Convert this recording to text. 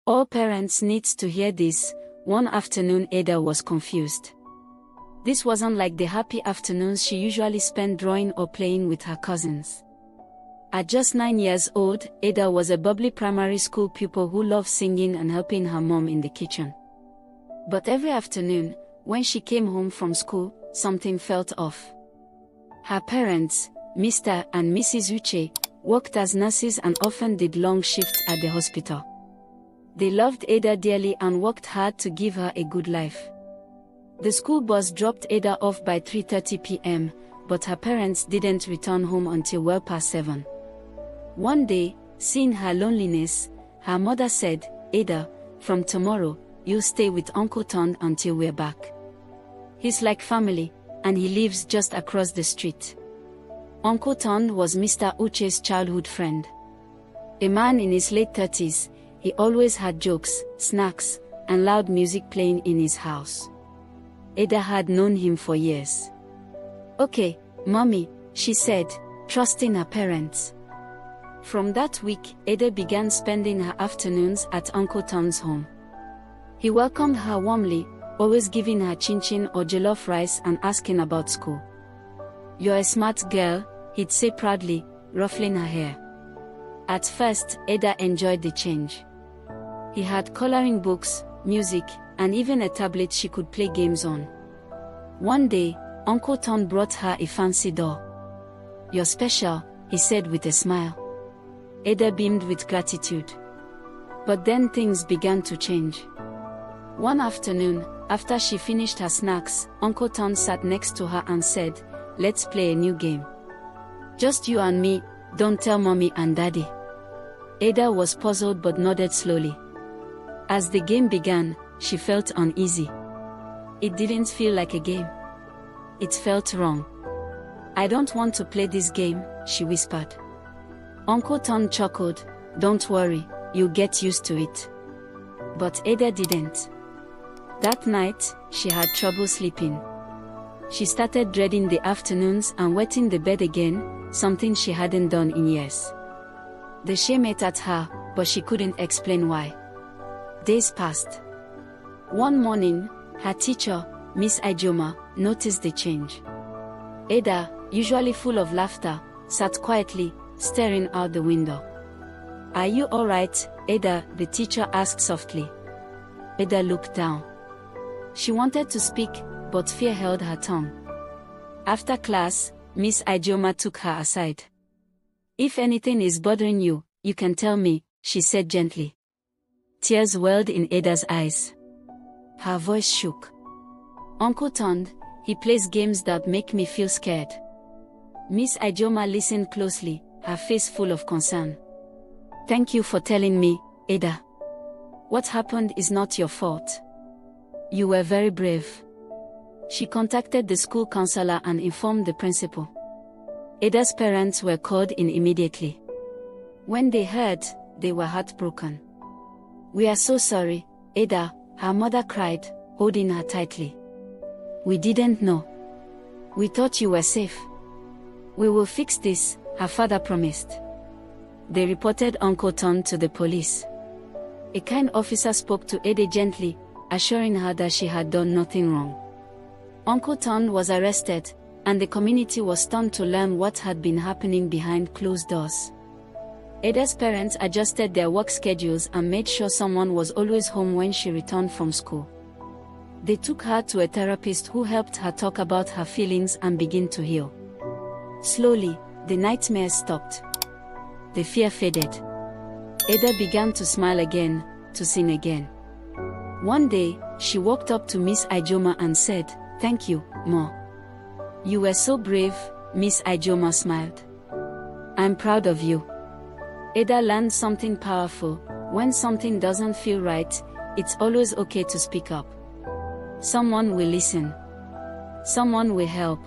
All parents need to hear this. One afternoon Ada was confused. This wasn't like the happy afternoons she usually spent drawing or playing with her cousins. At just 9 years old, Ada was a bubbly primary school pupil who loved singing and helping her mom in the kitchen. But every afternoon, when she came home from school, something felt off. Her parents, Mr. and Mrs. Uche, worked as nurses and often did long shifts at the hospital. They loved Ada dearly and worked hard to give her a good life. The school bus dropped Ada off by 3:30 p.m., but her parents didn't return home until well past 7. One day, seeing her loneliness, her mother said, "Ada, from tomorrow, you'll stay with Uncle Ton until we're back. He's like family, and he lives just across the street." Uncle Ton was Mr. Uche's childhood friend. A man in his late 30s, he always had jokes, snacks, and loud music playing in his house. Ada had known him for years. "Okay, Mommy," she said, trusting her parents. From that week, Ada began spending her afternoons at Uncle Ton's home. He welcomed her warmly, always giving her chin-chin or jollof rice and asking about school. "You're a smart girl," he'd say proudly, ruffling her hair. At first, Ada enjoyed the change. He had coloring books, music, and even a tablet she could play games on. One day, Uncle Ton brought her a fancy doll. "You're special," he said with a smile. Ada beamed with gratitude. But then things began to change. One afternoon, after she finished her snacks, Uncle Ton sat next to her and said, "Let's play a new game. Just you and me, don't tell Mommy and Daddy." Ada was puzzled but nodded slowly. As the game began, she felt uneasy. It didn't feel like a game. It felt wrong. "I don't want to play this game," she whispered. Uncle Ton chuckled, "Don't worry, you'll get used to it." But Ada didn't. That night, she had trouble sleeping. She started dreading the afternoons and wetting the bed again, something she hadn't done in years. The shame ate at her, but she couldn't explain why. Days passed. One morning, her teacher, Miss Ijoma, noticed the change. Ada, usually full of laughter, sat quietly, staring out the window. "Are you all right, Ada?" the teacher asked softly. Ada looked down. She wanted to speak, but fear held her tongue. After class, Miss Ijoma took her aside. "If anything is bothering you, you can tell me," she said gently. Tears welled in Ada's eyes. Her voice shook. "Uncle Ton, he plays games that make me feel scared." Miss Ijoma listened closely, her face full of concern. "Thank you for telling me, Ada. What happened is not your fault. You were very brave." She contacted the school counselor and informed the principal. Ada's parents were called in immediately. When they heard, they were heartbroken. "We are so sorry, Ada," her mother cried, holding her tightly. "We didn't know. We thought you were safe. We will fix this," her father promised. They reported Uncle Ton to the police. A kind officer spoke to Ada gently, assuring her that she had done nothing wrong. Uncle Ton was arrested, and the community was stunned to learn what had been happening behind closed doors. Ada's parents adjusted their work schedules and made sure someone was always home when she returned from school. They took her to a therapist who helped her talk about her feelings and begin to heal. Slowly, the nightmares stopped. The fear faded. Ada began to smile again, to sing again. One day, she walked up to Miss Ijoma and said, "Thank you, Ma. You were so brave." Miss Ijoma smiled. "I'm proud of you." Ada learned something powerful. When something doesn't feel right, it's always okay to speak up. Someone will listen. Someone will help.